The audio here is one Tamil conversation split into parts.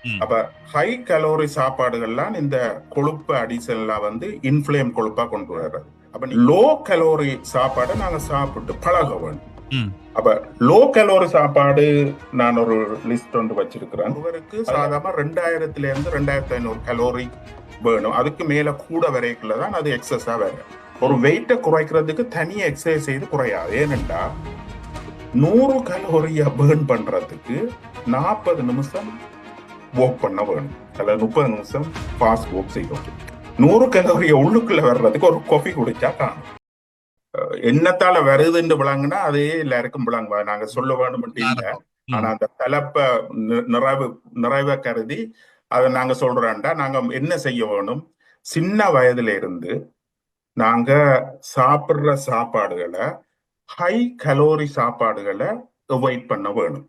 ம். அப்ப ஹை கலோரி சாப்பாடுகள்லாம் இந்த கொழுப்பு அடிஷன்லாம் வந்து இன்ஃப்ளேம் கொழுப்பா கொண்டு வர்றது. அப்ப லோ கலோரி சாப்பாடை நாங்க சாப்பிட்டு பழக வேணும். ம். அப்ப லோ கலோரி சாப்பாடு நான் ஒரு லிஸ்ட் ஒன்று வச்சிருக்கிறேன். ஒருவருக்கு சாதாரண 2000 இருந்து 2500 கலோரி வேணும். அதுக்கு மேல கூட வரைக்குள்ளதான் அது எக்ஸஸா வேற. ஒரு வெயிட்டை குறைக்கிறதுக்கு தனியா எக்ஸசைஸ் செய்து குறையாது. ஏனென்றா 100 கலோரியா பேர்ன் பண்றதுக்கு 40 நிமிஷம் வாக் பண்ண வேணும். அல்ல 30 நிமிஷம் ஃபாஸ்ட் வாக் செய்யணும். 100 கலோரிய உள்ளுக்குள்ள வர்றதுக்கு ஒரு காஃபி குடிச்சா காணும். என்னத்தால வருதுன்னு விளங்குனா அதே எல்லாருக்கும் விளங்குவா. நாங்க சொல்ல வேணும் இல்ல. ஆனா அந்த தலைப்ப நிறைவை கருதி அதை நாங்க சொல்றோம்டா நாங்க என்ன செய்ய வேணும்? சின்ன வயதுல இருந்து நாங்க சாப்பிடுற சாப்பாடுகளை ஹை கலோரி சாப்பாடுகளை அவாய்ட் பண்ண வேணும்.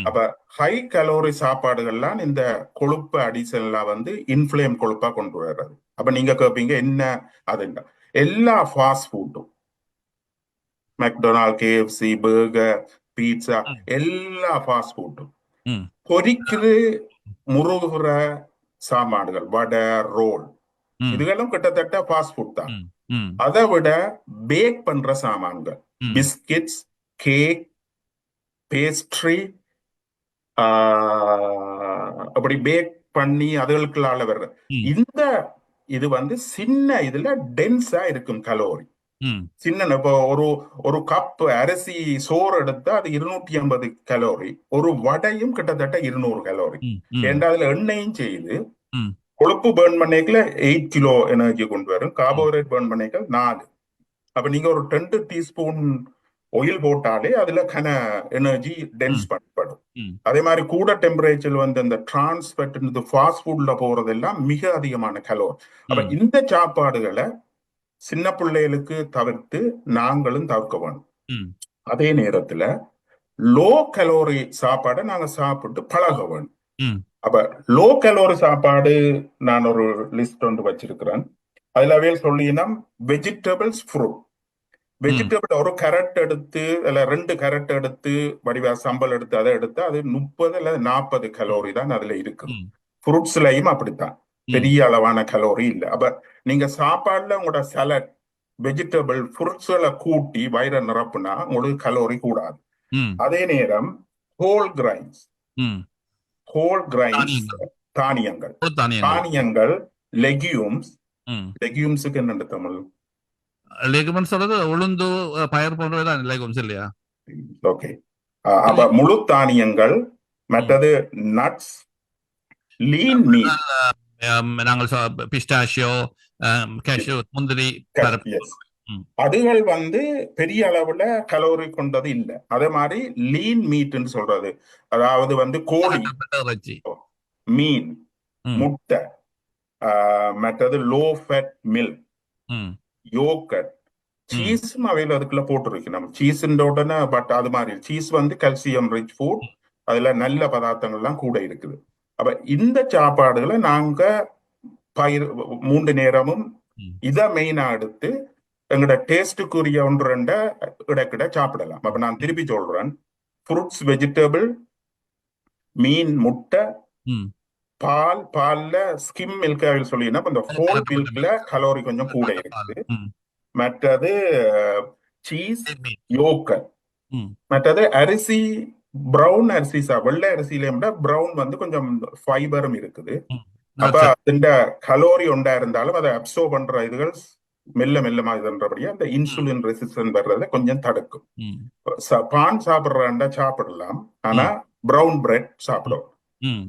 அப்ப ஹை கலோரி சாப்பாடுகள்லாம் இந்த கொழுப்பு அடிஷன்லாம் வந்து இன்ஃப்ளேம் கொழுப்பா கொண்டு வர்றது. அப்ப நீங்க கேட்பீங்க என்ன அதுண்டா? எல்லா ஃபாஸ்ட் ஃபுட்டும் மெக்டொனால்ட், கேஎஃப்சி, பர்கர், பீட்சா எல்லா ஃபாஸ்ட் ஃபுட்டும் பொரிக்குது முருகுற சாமான்கள், வடை, ரோல், இதுகளும் கிட்டத்தட்ட ஃபாஸ்ட் ஃபுட் தான். அதை விட பேக் பண்ற சாமான்கள், பிஸ்கெட்ஸ், கேக், பேஸ்ட்ரி, அப்படி பேக் பண்ணி அதுகளுக்குள்ளால வர்ற இந்த இது வந்து சின்ன இதுல டென்ஸா இருக்கும் கலோரி. சின்ன இப்போ ஒரு கப் அரிசி சோறு எடுத்தா அது 250 கலோரி. ஒரு வடையும் கிட்டத்தட்ட 200 கலோரி. ஏன்னா அதுல எண்ணெயும் செய்யுது. கொழுப்பு பேர்ன் பண்ணிக்கல 8 கிலோ எனர்ஜி கொண்டு வரும். கார்போஹைட்ரேட் பேர்ன் பண்ணிக்கல 4. அப்ப நீங்க ஒரு 10 டீஸ்பூன் ஆயில் போட்டாலே அதுல கன எனர்ஜி டென்ஸ் பண்ணப்படும். அதே மாதிரி கூட டெம்பரேச்சர் வந்து இந்த டிரான்ஸ்பெட் ஃபாஸ்ட் ஃபுட்ல போறதெல்லாம் மிக அதிகமான கலோரி. அப்ப இந்த சாப்பாடுகளை சின்ன பிள்ளைகளுக்கு தவிர்த்து நாங்களும் தவிர்க்க வேணும். அதே நேரத்துல லோ கலோரி சாப்பாடை நாங்க சாப்பிட்டு பழக வேணும். அப்ப லோ கலோரி சாப்பாடு நான் ஒரு லிஸ்ட் ஒன்று வச்சிருக்கிறேன். அதுல சொல்லினா வெஜிடபிள்ஸ், ஃப்ரூட். வெஜிடபிள் ஒரு கேரட் எடுத்து அல்ல 2 கேரட் எடுத்து வடிவா சம்பல் எடுத்து அதை எடுத்து அது 30 அல்லது 40 கலோரி தான் அதுல இருக்கு. ஃப்ரூட்ஸ்லயும் அப்படித்தான், பெரிய அளவான கலோரி இல்லை. அப்ப நீங்க சாப்பாடுல உங்களோட சலட், வெஜிடபிள், ஃப்ரூட்ஸ்களை கூட்டி வயிறை நிரப்புனா உங்களுக்கு கலோரி கூடாது. அதே நேரம் ஹோல் கிரைன்ஸ், தானியங்கள், லெகியூம்ஸ். லெகியூம்ஸுக்கு என்ன தமிழ்? லெகுமென்ஸ் சொல்றது உளுந்து, பயர் போன்றதுதான் லெகும்ஸ் இல்லையா? ஓகே. அப்ப முழு தானியங்கள், மற்றது நட்ஸ், லீன் மீட், நாங்கள் பிஸ்டாஷியோ, கேஷ்யூ, முந்திரி, அதுகள் வந்து பெரிய அளவுல கலோரி கொண்டது இல்லை. அதே மாதிரி லீன் மீட்னு சொல்றது, அதாவது வந்து கோழி, மீன், முட்டை, மற்றது லோ ஃபேட் மில்க், யோகர்ட், சீஸும் அவையில் அதுக்குள்ள போட்டுருக்கு. நம்ம சீஸுன்ற உடனே பட் அது மாதிரி சீஸ் வந்து கல்சியம் ரிச் ஃபுட், அதுல நல்ல பதார்த்தங்கள்லாம் கூட இருக்குது. அப்ப இந்த சாப்பாடுகளை நாங்க 3 நேரமும் இதை மெயினா எடுத்து எங்களோட டேஸ்டுக்குரிய 1-2 இடக்கிட சாப்பிடலாம். அப்ப நான் திருப்பி சொல்றேன், ஃப்ரூட்ஸ், வெஜிடபிள், மீன், முட்டை, பால்ல ஸ்கிம் மில்க் சொல்லினா இந்த ஹோல் மில்க்ல கலோரி கொஞ்சம் கூட இருக்குது. மற்றது சீஸ், யோகர்ட், மற்றது அரிசி, பிரவுன் அரிசி, வெள்ளை அரிசியில விட பிரவுன் வந்து கொஞ்சம் ஃபைபரும் இருக்குது. அப்ப இந்த கலோரி ஒன்றா இருந்தாலும் அதை அப்சர்வ் பண்ற இதுகள் மெல்ல மெல்லமா இதுன்றபடியா அந்த இன்சுலின் ரெசிஸ்டன்ஸ் வர்றதை கொஞ்சம் தடுக்கும். பான் சாப்பிடுறா சாப்பிடலாம், ஆனா பிரவுன் பிரெட் சாப்பிடும்.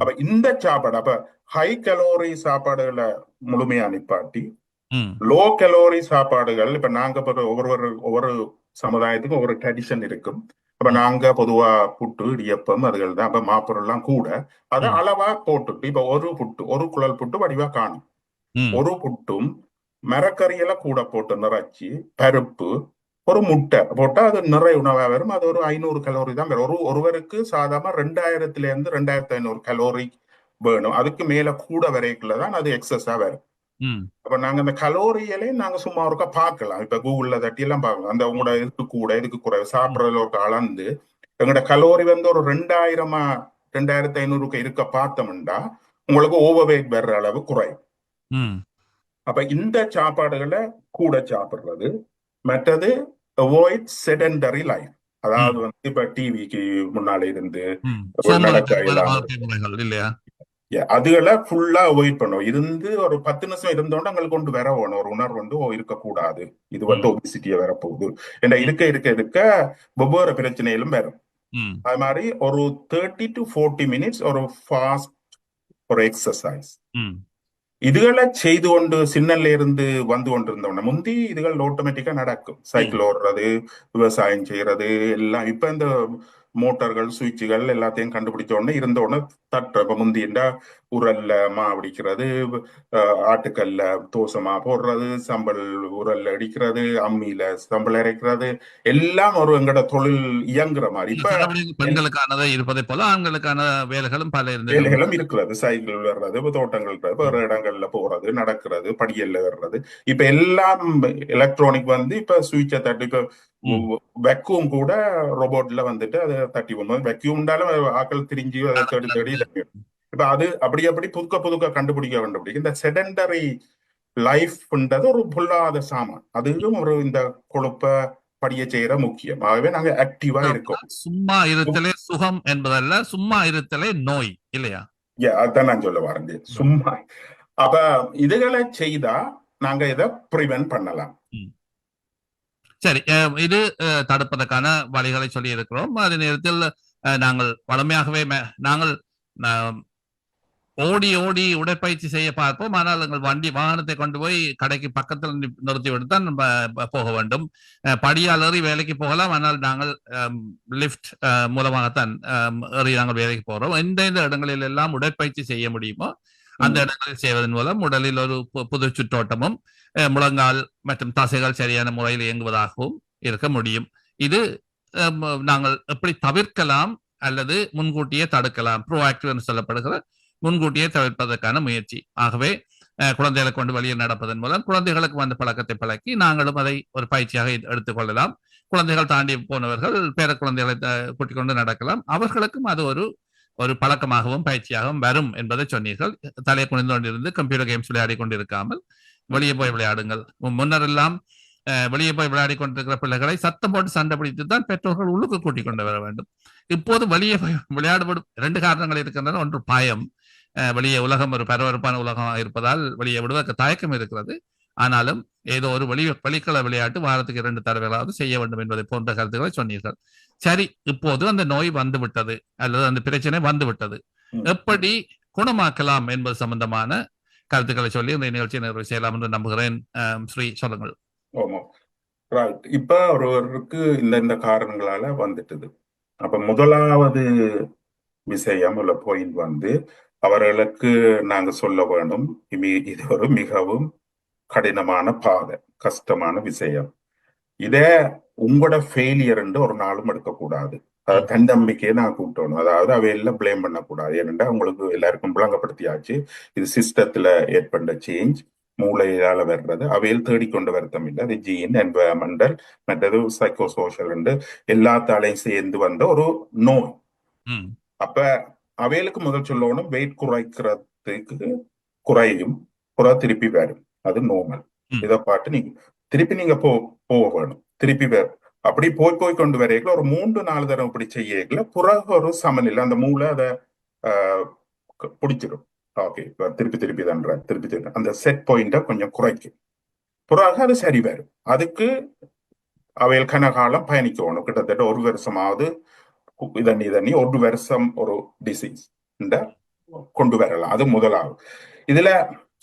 அப்ப இந்த சாப்பாடு, அப்ப ஹை கலோரி சாப்பாடுகளை முழுமையா நிப்பாட்டி லோ கலோரி சாப்பாடுகள், இப்ப நாங்க ஒவ்வொரு சமுதாயத்துக்கும் ஒவ்வொரு ட்ரெடிஷன் இருக்கும். அப்ப நாங்க பொதுவா புட்டு, இடியப்பம் அதுகள் தான். அப்ப மாப்பொருள்லாம் கூட அதை அளவா போட்டுட்டு, இப்ப ஒரு குழல் புட்டு வடிவா காணும். ஒரு புட்டும் மரக்கறியில கூட போட்டு நிறைச்சி பருப்பு, ஒரு முட்டை போட்டா அது நிறைய உணவா வரும். அது ஒரு 500 கலோரி தான் வரும். ஒருவருக்கு சாதாரண 2000 இருந்து 2500 கலோரி வேணும். அதுக்கு மேல கூட வரைக்குள்ளதான் அது எக்ஸஸா வரும். அப்ப நாங்க அந்த கலோரியலே நாங்க சும்மா ஒருக்கா பார்க்கலாம். இப்ப கூகுள்ல தட்டி எல்லாம் பார்க்கலாம். அந்த உங்களோட இதுக்கு கூட இதுக்கு குறைவு சாப்பிடறதுல ஒரு அளந்து எங்களோட கலோரி வந்து ஒரு 2000 2500 இருக்க பார்த்தோம்னா உங்களுக்கு ஓவர் வெயிட் வர்ற அளவு குறையும். ம் அப்ப இந்த சாப்பாடுகளை கூட சாப்பிடுறது. மற்றது அவாய்ட் செடெண்டரி லைஃப், அதாவது வந்து இப்ப டிவிக்கு முன்னால இருந்து நடக்க இல்லாம வாழ்க்கை முறைகள் இல்லையா? அதுகளை ஃபுல்லா அவாய்ட் பண்ணும். இருந்து ஒரு 10 நிமிஷம் இருந்தோட எங்களுக்கு கொண்டு வர வேணும் ஒரு உணர்வு வந்து இருக்கக்கூடாது, இது வந்து ஒபிசிட்டியா வரப்போகுது என்ற இருக்க இருக்க இருக்க ஒவ்வொரு பிரச்சனையிலும் வரும். ம் அது மாதிரி ஒரு 30 to 40 மினிட்ஸ் ஒரு ஃபாஸ்ட் ஒரு எக்ஸசைஸ் ம் இதுகளை செய்து கொண்டு சின்னல்ல இருந்து வந்து கொண்டிருந்தோம்னா முந்தி இதுகள் ஆட்டோமேட்டிக்கா நடக்கும். சைக்கிள் ஓடுறது, விவசாயம் செய்யறது எல்லாம் இப்ப இந்த மோட்டார்கள் சுவிட்சுகள் எல்லாத்தையும் கண்டுபிடிச்ச உடனே இருந்த உடனே தட்டுற இப்ப முந்திண்டா உரல்ல மா அடிக்கிறது, ஆட்டுக்கல்ல தோசமா போடுறது, சம்பல் உரல்ல அடிக்கிறது, அம்மியில சம்பல் அரைக்கிறது, எல்லாம் ஒரு எங்கட தொழில் இயங்குற மாதிரி. இப்ப பெண்களுக்கானதை இருப்பதை போல ஆண்களுக்கான வேலைகளும் பல வேலைகளும் இருக்கிறது. சைக்கிள் வர்றது, தோட்டங்கள் வேற இடங்கள்ல போறது, நடக்கிறது, படியல்ல வர்றது. இப்ப எல்லாம் எலக்ட்ரானிக் வந்து இப்ப சுவிட்சை தட்டி இப்ப வெக்யூம் கூட ரோபோட்ல வந்துட்டு அதை தட்டி கொண்டு வெக்யூம்னாலும் ஆக்கள் திரிஞ்சு அதை தேடி தேடி இப்ப அது அப்படி புதுக்க கண்டுபிடிக்க இந்த செடெண்டரி லைஃப்ன்றது ஒரு பொல்லாத சாமான். அதுவும் ஒரு இந்த கொழுப்ப படிய செய்யற முக்கியம். ஆகவே நாங்க ஆக்டிவா இருக்கோம். சும்மா இருத்தலே சுகம் என்பதல்ல, சும்மா இருத்தலே நோய் இல்லையா? அதான் நான் சொல்ல வரேன். சும்மா அப்ப இதுகளை செய்தா நாங்க இதை பிரிவென்ட் பண்ணலாம். சரி, இது தடுப்பதற்கான வழிகளை சொல்லி இருக்கிறோம். அதே நேரத்தில் நாங்கள் வளமையாகவே நாங்கள் ஓடி ஓடி உடற்பயிற்சி செய்ய பார்ப்போம். ஆனால் எங்கள் வாகனத்தை கொண்டு போய் கடைக்கு பக்கத்தில் நிறுத்தி விட்டு தான் போக வேண்டும். படியால் ஏறி வேலைக்கு போகலாம், ஆனால் நாங்கள் லிப்ட் மூலமாகத்தான் ஏறி நாங்கள் வேலைக்கு போகிறோம். எந்தெந்த இடங்களில் எல்லாம் உடற்பயிற்சி செய்ய முடியுமோ அந்த இடங்களில் செய்வதன் மூலம் உடலில் ஒரு புது சுற்றோட்டமும் முழங்கால் மற்றும் தசைகள் சரியான முறையில் இயங்குவதாகவும் இருக்க முடியும். இது நாங்கள் எப்படி தவிர்க்கலாம் அல்லது முன்கூட்டியே தடுக்கலாம், ப்ரோஆக்டிவ் என்று சொல்லப்படுகிற முன்கூட்டியே தவிர்ப்பதற்கான முயற்சி. ஆகவே குழந்தைகளை கொண்டு வெளியே நடப்பதன் மூலம் குழந்தைகளுக்கு வந்த பழக்கத்தை பழக்கி நாங்களும் அதை ஒரு பயிற்சியாக எடுத்துக்கொள்ளலாம். குழந்தைகள் தாண்டி போனவர்கள் பேர குழந்தைகளை கூட்டிக் கொண்டு நடக்கலாம். அவர்களுக்கும் அது ஒரு பழக்கமாகவும் பயிற்சியாகவும் வரும் என்பதை சொன்னீர்கள். தலையை குனிந்து கொண்டிருந்து கம்ப்யூட்டர் கேம்ஸ் விளையாடி கொண்டிருக்காமல் வெளியே போய் விளையாடுங்கள். முன்னர் எல்லாம் வெளியே போய் விளையாடி கொண்டிருக்கிற பிள்ளைகளை சத்தம் போட்டு சண்டை பிடித்து தான் பெற்றோர்கள் உள்ளுக்கு கூட்டிக் கொண்டு வர வேண்டும். இப்போது வெளியே போய் விளையாடுபடும் 2 காரணங்கள் இருக்கின்றன. ஒன்று பயம், வெளியே உலகம் ஒரு பரபரப்பான உலகமாக இருப்பதால் வெளியே விடுவதற்கு தயக்கம் இருக்கிறது. ஆனாலும் ஏதோ ஒரு வெளிக்கள விளையாட்டு வாரத்துக்கு 2 தடவைகளாவது செய்ய வேண்டும் என்பதை போன்ற கருத்துக்களை சொன்னீர்கள். சரி, இப்போது அந்த நோய் வந்துவிட்டது அல்லது அந்த பிரச்சனை வந்துவிட்டது, எப்படி குணமாக்கலாம் என்பது சம்பந்தமான கருத்துக்களை சொல்லி இந்த நிகழ்ச்சியை நிறைவு செய்யலாம் என்று நம்புகிறேன். ஸ்ரீ, சொல்லுங்கள். ரைட். இப்ப ஒருவருக்கு இந்த காரணங்களால வந்துட்டது. அப்ப முதலாவது விஷயம் உள்ள பாயிண்ட் வந்து அவர்களுக்கு நாங்க சொல்ல வேணும், இது ஒரு மிகவும் கடினமான பாதை, கஷ்டமான விஷயம். இத உங்களோட ஃபெயிலியர் என்று ஒரு நாளும் எடுக்கக்கூடாது. தன்னம்பிக்கையை நான் கூட்டணும். அதாவது அவையெல்லாம் பிளேம் பண்ணக்கூடாது. ஏனென்றா உங்களுக்கு எல்லாருக்கும் விளங்கப்படுத்தியாச்சு, இது சிஸ்டத்துல ஏற்பட்ட சேஞ்ச், மூளையால வர்றது. அவையில் தேடிக்கொண்டு வருத்தம் இல்லை. அது ஜீன், என்வயர்மெண்டல், மற்றது சைக்கோ சோஷியல் என்று எல்லாத்தாலையும் சேர்ந்து வந்த ஒரு நோய். அப்ப அவைகளுக்கு முதல் சொல்லணும், வெயிட் குறைக்கிறதுக்கு குறையும், திருப்பி வரும், அது நார்மல். இதை பாட்டு நீங்க போக வேணும், திருப்பி வரும். அப்படி போய் கொண்டு வரையில ஒரு 3-4 தடவை இப்படி செய்யல பிறகு ஒரு சமநிலை, அந்த மூளை அதை பிடிச்சிடும். ஓகே, திருப்பி தன்ற திருப்பி அந்த செட் பாயிண்ட கொஞ்சம் குறைக்கும். பிறகு அது சரி வரும். அதுக்கு அவைகள் கனகாலம் பயணிக்கணும். கிட்டத்தட்ட 1 வருஷமாவது இதண்ணி 1 வருஷம் ஒரு டிசீஸ் கொண்டு வரலாம். அது முதலாவது. இதுல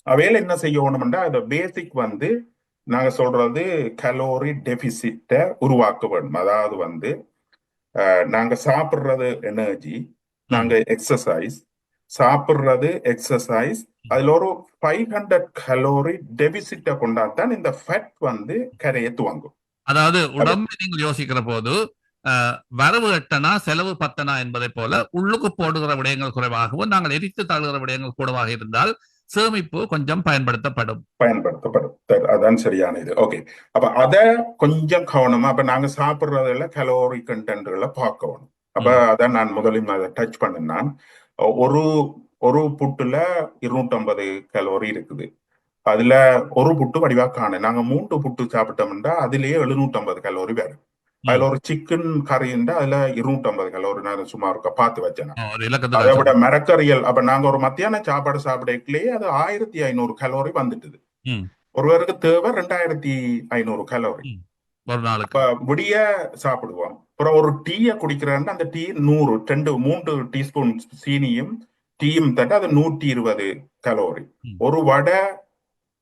அவையில என்ன செய்யணும்னா, அந்த பேசிக் வந்து நாங்க சொல்றது கலோரி டெபிசிட்ட உருவாக்க வேண்டும். அதாவது வந்து நாங்க சாப்பிடுறது எனர்ஜி, நாங்க எக்ஸசைஸ் சாப்பிடுறது எக்ஸசைஸ், அதுல ஒரு 500 கலோரி டெபிசிட்ட கொண்டாதான் இந்த ஃபேட் வந்து கரையை துவங்கும். அதாவது உடம்பு நீங்கள் யோசிக்கிற போது வரவு 8 செலவு 10 என்பதை போல உள்ளுக்கு போடுகிற விடயங்கள் குறைவாகவும் நாங்கள் எரித்து தள்ளுகிற விடயங்கள் கூடவாக இருந்தால் சேமிப்பு கொஞ்சம் பயன்படுத்தப்படும். அதான் சரியான இது. ஓகே, அப்ப அத கொஞ்சம் கவனமா, அப்ப நாங்க சாப்பிடுறதுல கலோரி கண்டென்ட்களை பார்க்கணும். அப்ப அதான் நான் முதலில் அதை டச் பண்ணினான். ஒரு ஒரு புட்டுல 250 கலோரி இருக்குது. அதுல ஒரு புட்டு வடிவா காண நாங்க 3 புட்டு சாப்பிட்டோம்னா அதுலயே 750 கலோரி வரும். அதுல ஒரு சிக்கன் கறி இருந்தா அதுல 250 கலோரி. நான் சும்மா இருக்க பார்த்து வச்சேன். ஒரு அதை இலக்கத்துக்காக விட மரக்கறியல் அப்ப நாங்க ஒரு மத்தியான சாப்பாடு சாப்பிடக்கலையே அது 1500 கலோரி வந்துட்டுது. ம், ஒருவருக்கு தேவை 2500 கலோரி. ம். ஒரு நாளுக்கு. அப்ப விடிய சாப்பிடுவோம். அப்புறம் ஒரு டீயை குடிக்கிறேன்னா அந்த டீ 100 3 டீஸ்பூன் சீனியும் டீயும் தட்டு அது 120 கலோரி. ம். ஒரு வடை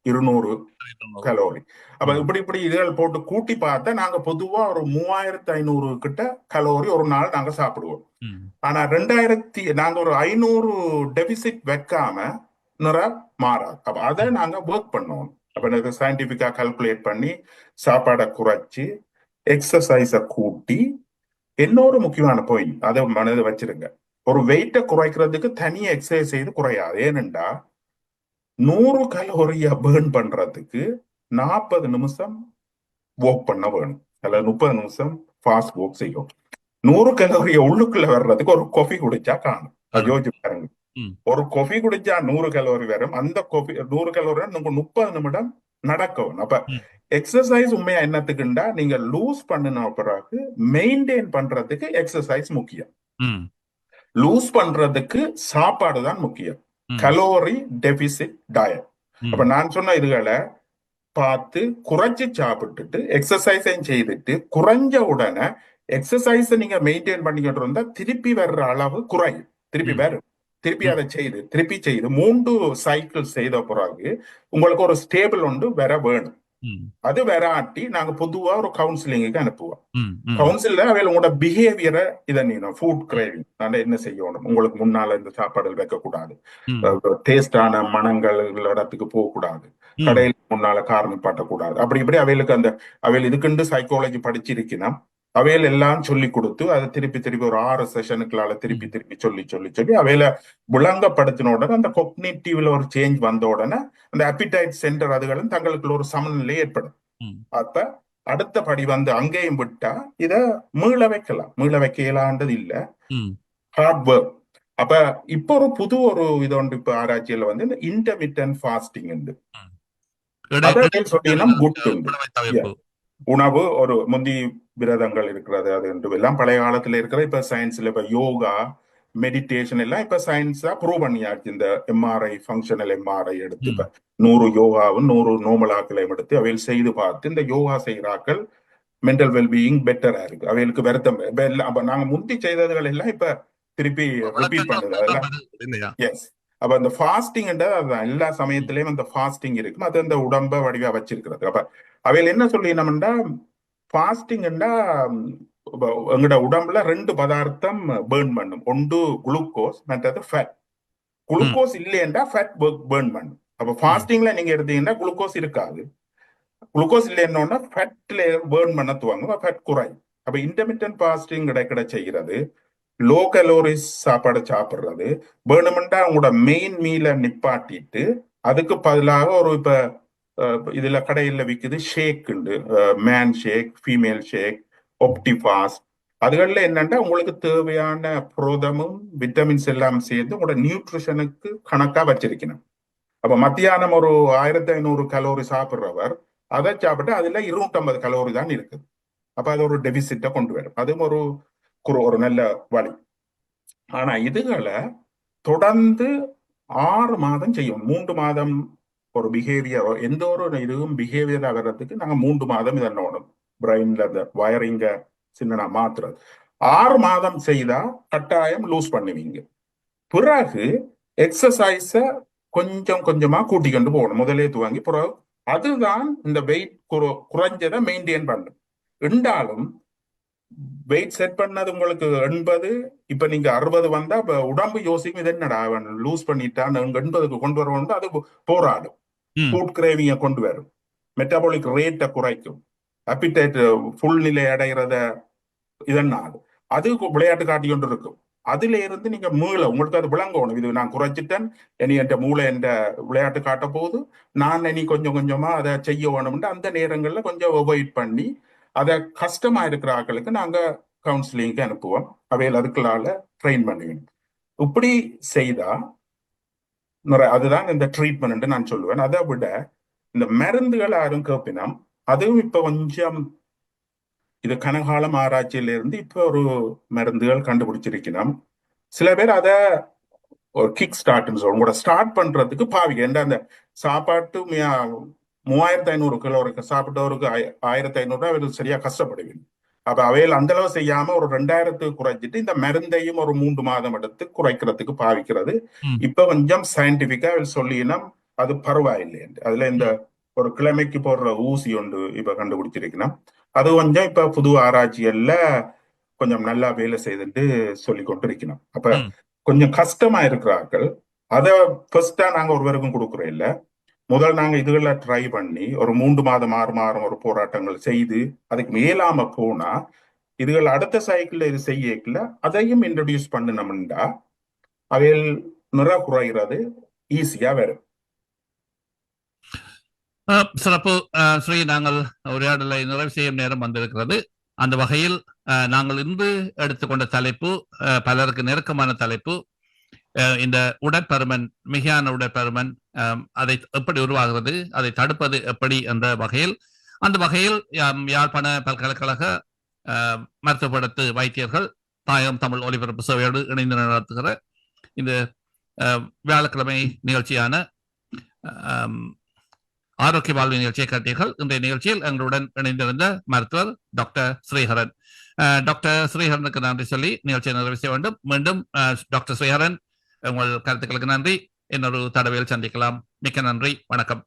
200 200. கலோரி. அப்ப ம், இப்படி இதுகள் போட்டு கூட்டி பார்த்தா நாங்க பொதுவா ஒரு 3500 கிட்ட கலோரி ஒரு நாள் நாங்க சாப்பிடுவோம். ம், ஆனா நாங்க ஒரு 500 டெபிசிட் வைக்காம நிற மாறாது. அப்ப அதை ம், நாங்க ஒர்க் பண்ணோம். அப்ப எனக்கு சயின்டிபிக்கா கால்குலேட் பண்ணி சாப்பாடை குறைச்சு எக்ஸசைஸ கூட்டி இன்னொரு முக்கியமான பாயிண்ட் அதை மனதில் வச்சிருங்க. ஒரு வெயிட்டை குறைக்கிறதுக்கு தனியா எக்ஸசைஸ் செய்து குறையாது. ஏனென்றா 100 கலோரிய பேர்ன் பண்றதுக்கு 40 நிமிஷம் வாக் பண்ண வேணும், அல்ல 30 நிமிஷம் ஃபாஸ்ட் வாக் செய்யும். 100 கலோரிய உள்ளுக்குள்ள வர்றதுக்கு ஒரு காஃபி குடிச்சா காணும். யோசிச்சு பாருங்க. ம், ஒரு காஃபி குடிச்சா 100 கலோரி வரும். அந்த காஃபி 100 கலோரி 30 நிமிடம் நடக்கும். அப்ப ம், எக்ஸசைஸ் உண்மையா என்னத்துக்குண்டா நீங்க லூஸ் பண்ணின பிறகு மெயின்டைன் பண்றதுக்கு எக்ஸசைஸ் முக்கியம். ம், லூஸ் பண்றதுக்கு சாப்பாடு தான் முக்கியம். ம், கலோரி டெபிசிட் டயட். ம், அப்ப நான் சொன்ன இதுகளை பார்த்து குறைச்சு சாப்பிட்டுட்டு எக்ஸசைஸையும் செய்துட்டு குறைஞ்ச உடனே எக்ஸசைஸ் நீங்க மெயின்டைன் பண்ணிக்கிட்டு இருந்தா திருப்பி வர்ற அளவு குறையும். திருப்பி ம், வரும். திருப்பி ம், அதை திருப்பி செய்து 3 சைக்கிள் செய்த பிறகு உங்களுக்கு ஒரு ஸ்டேபிள் ஒன்று வர வேணும். ம், அது வராட்டி நாங்க பொதுவா ஒரு கவுன்சிலிங்குக்கு அனுப்புவோம். ம், ம், கவுன்சில அவையில உங்களோட பிஹேவியரை ஃபுட் கிரேவிங் நான் என்ன செய்யணும், உங்களுக்கு முன்னால இந்த சாப்பாடு வைக்க கூடாது, ம், டேஸ்டான மனங்கள் இடத்துக்கு போக கூடாது, ம், கடையில் முன்னால கார் நிப்பாட்டக்கூடாது. அப்படி இப்படி அவைகளுக்கு அவையில் இதுக்குண்டு சைக்காலஜி படிச்சிருக்கணும். அவையில் எல்லாம் சொல்லி கொடுத்து அதை திருப்பி திருப்பி ஒரு 6 செஷனுக்குள்ளால திருப்பி திருப்பி சொல்லி சொல்லி சொல்லி அவையில விளங்கப்படுத்தின உடனே அந்த கொக்னிட்டிவ்ல ஒரு சேஞ்ச் வந்த உடனே அந்த அப்பிடைட் சென்டர் அதுகளும் தங்களுக்குள்ள ஒரு சமநிலை ஏற்படும். ம், அப்ப அடுத்த படி அங்கேயும் விட்டா இத மீள வைக்கலாம். மீள வைக்க இயலாண்டது இல்ல, ம். Hard work. அப்ப இப்போ ஒரு புது இது ஒன்று இப்ப ஆராய்ச்சியில இந்த இன்டர்மிட்டன்ட் ஃபாஸ்டிங் உண்டு. அதை சொல்லினா குட் உண்டு. உணவை தவிர்ப்பு. உணவு ஒரு முந்தி விரதங்கள் இருக்கிறது அது என்று எல்லாம் பழைய காலத்துல இருக்கிற. இப்ப சயின்ஸ்ல இப்ப யோகா மெடிடேஷன் எல்லாம் இப்ப சயின்ஸா ப்ரூவ் பண்ணியாச்சு. இந்த எம்ஆர்ஐ ஃபங்க்ஷனல் எம்ஆர்ஐ எடுத்து இப்ப 100 யோகாவும் 100 நோமலாக்களையும் எடுத்து அவையில் செய்து பார்த்து இந்த யோகா செய்கிறாக்கள் மென்டல் வெல்பீயிங் பெட்டரா இருக்கு. அவைகளுக்கு வருத்தம் எல்லாம் அப்ப நாங்க முந்தி செய்ததுகள் எல்லாம் இப்ப திருப்பி ரிப்பீட் பண்ணுது அதெல்லாம். இல்லையா? எஸ். அப்ப அந்த ஃபாஸ்டிங் அதுதான் எல்லா சமயத்திலயும் அந்த ஃபாஸ்டிங் இருக்கும். அது அந்த உடம்ப வடிவா வச்சிருக்கிறது. அப்ப அவையில் என்ன சொல்லினோம்னா ஃபாஸ்டிங் எங்கட உடம்புல 2 பதார்த்தம் பேர்ன் பண்ணும். ஒன்று குளுக்கோஸ், மற்றது ஃபேட். குளுக்கோஸ் இல்லையென்றா ஃபேட் பேர்ன் பண்ணும். அப்ப ஃபாஸ்டிங்ல நீங்க எடுத்தீங்கன்னா குளுக்கோஸ் இருக்காது. குளுக்கோஸ் இல்லைன்னா ஃபேட்ல பேர்ன் பண்ண துவங்கும், ஃபேட் குறையும். அப்ப இன்டர்மிட்டன்ட் ஃபாஸ்டிங் கிடைக்கிட செய்கிறது. லோ கலோரிஸ் சாப்பாடு சாப்பிடுறது வேணுமெண்டா உங்களோட மெயின் மீலை நிப்பாட்டிட்டு அதுக்கு பதிலாக ஒரு இப்ப இதுல கடையில விற்குது ஷேக் உண்டு, மேன் ஷேக், ஃபீமேல் ஷேக், ஒப்டிஃபாஸ்ட். அதுகள்ல என்னன்னா உங்களுக்கு தேவையான புரதமும் விட்டமின்ஸ் எல்லாம் சேர்ந்து உங்களோட நியூட்ரிஷனுக்கு கணக்கா வச்சிருக்கணும். அப்ப மத்தியானம் ஒரு 1500 கலோரி சாப்பிடுறவர் அதை சாப்பிட்டு அதுல 250 கலோரி தான் இருக்குது. அப்ப அது ஒரு டெபிசிட்டை கொண்டு வரும். அதுவும் ஒரு நல்ல வழி. ஆனா இதுகளை தொடர்ந்து 6 மாதம் செய்யும். 3 மாதம் ஒரு பிஹேவியர், எந்த ஒரு இதுவும் பிஹேவியர் ஆகிறதுக்கு நாங்க 3 மாதம் இதனோடும் பிரெயின்ல அந்த வயரிங்க சின்ன மாத்துறது. 6 மாதம் செய்தா கட்டாயம் லூஸ் பண்ணுவீங்க. பிறகு எக்ஸசைஸ கொஞ்சம் கொஞ்சமா கூட்டிக்கொண்டு போகணும். முதலே துவங்கி பிறகு அதுதான் இந்த வெயிட் குறைஞ்சதை மெயின்டைன் பண்ணும். இருந்தாலும் வெயிட் செட் பண்ணது உங்களுக்கு 80, இப்ப நீங்க 60 வந்தா உடம்பு யோசிக்கும் இது என்னடா அவன் லூஸ் பண்ணிட்டான் 80க்கு கொண்டு வரணும். அது போராடும். ஃபுட் கிரேவிங்க கொண்டு வரும், மெட்டபாலிக் ரேட்டை குறைக்கும், அப்பிடைட் ஃபுல் நிலை அடைகிறத இதனால் அது விளையாட்டு காட்டி கொண்டு இருக்கும். அதுல இருந்து நீங்க உங்களுக்கு அது விளங்கணும். இது நான் குறைச்சிட்டேன், இனி என் மூளை என்ற விளையாட்டு காட்ட போது நான் இனி கொஞ்சம் கொஞ்சமா அதை செய்ய வேணும்னு அந்த நேரங்கள்ல கொஞ்சம் அவாய்ட் பண்ணி அதை கஷ்டமா இருக்கிற ஆட்களுக்கு நாங்க கவுன்சிலிங்க்கு அனுப்புவோம். அவையில் அதுக்குள்ளால ட்ரெயின் பண்ணுவேன். இப்படி செய்தா அதுதான் இந்த ட்ரீட்மெண்ட் நான் சொல்லுவேன். அதை விட இந்த மருந்துகள் யாரும் கேட்பினோம், அதுவும் இப்ப கொஞ்சம் இது கனகாலம் ஆராய்ச்சியில இருந்து இப்ப ஒரு மருந்துகள் கண்டுபிடிச்சிருக்கணும். சில பேர் அதை ஒரு கிக் ஸ்டார்ட்னு சொல்லுவோம், உங்களோட ஸ்டார்ட் பண்றதுக்கு பாவிக்க. அந்த சாப்பாட்டு 3500 கிலோருக்கு சாப்பிட்டவருக்கு 1500 ரூபாய் சரியா கஷ்டப்படுவீங்க. அப்ப அவையில் அந்த அளவு செய்யாம ஒரு 2000 குறைச்சிட்டு இந்த மருந்தையும் ஒரு 3 மாதம் எடுத்து குறைக்கிறதுக்கு பாவிக்கிறது. இப்ப கொஞ்சம் சயின்டிபிக்கா சொல்லினா அது பரவாயில்லை. அதுல இந்த ஒரு கிழமைக்கு போடுற ஊசி ஒன்று இப்ப கண்டுபிடிச்சிருக்கணும். அது கொஞ்சம் இப்ப புது ஆராய்ச்சிகள்ல கொஞ்சம் நல்லா வேலை செய்துட்டு சொல்லி கொண்டிருக்கணும். அப்ப கொஞ்சம் கஷ்டமா இருக்கிறார்கள். அதை ஃபர்ஸ்டா நாங்க ஒருவருக்கும் கொடுக்குறோம் இல்ல, முதல் நாங்க இதுகளை ட்ரை பண்ணி ஒரு 3 மாதம் 6 மாதம் ஒரு போராட்டங்கள் செய்து அதுக்கு மேலாம போனா இதுகள் அடுத்த சைக்கிள்ல இது செய்யல அதையும் இன்ட்ரடியூஸ் பண்ணணும்டா அவையில் நிற குறைகிறது ஈஸியா வரும். சிறப்பு ஸ்ரீ. நாங்கள் உரையாடலை நிறைவு செய்யும் நேரம் வந்திருக்கிறது. அந்த வகையில் நாங்கள் இன்று எடுத்துக்கொண்ட தலைப்பு பலருக்கு நெருக்கமான தலைப்பு. இந்த உடற்பருமன், மிகையான உடற்பருமன், அதை எப்படி உருவாகிறது, அதை தடுப்பது எப்படி என்ற வகையில், அந்த வகையில் யாழ்ப்பாண பல்கலைக்கழக மருத்துவப்படத்து வைத்தியர்கள் தாயகம் தமிழ் ஒலிபரப்பு சேவையோடு இணைந்து நடத்துகிற இந்த வியாழக்கிழமை நிகழ்ச்சியான ஆரோக்கிய வாழ்வு நிகழ்ச்சியை கேட்டீர்கள். இன்றைய நிகழ்ச்சியில் எங்களுடன் இணைந்திருந்த மருத்துவர் டாக்டர் ஸ்ரீஹரன். டாக்டர் ஸ்ரீஹரனுக்கு நன்றி சொல்லி நிகழ்ச்சியை நிறைவு செய்ய வேண்டும். மீண்டும் டாக்டர் ஸ்ரீஹரன், உங்கள் கருத்துக்களுக்கு நன்றி. இன்னொரு தடவையில் சந்திக்கலாம். மிக்க நன்றி. வணக்கம்.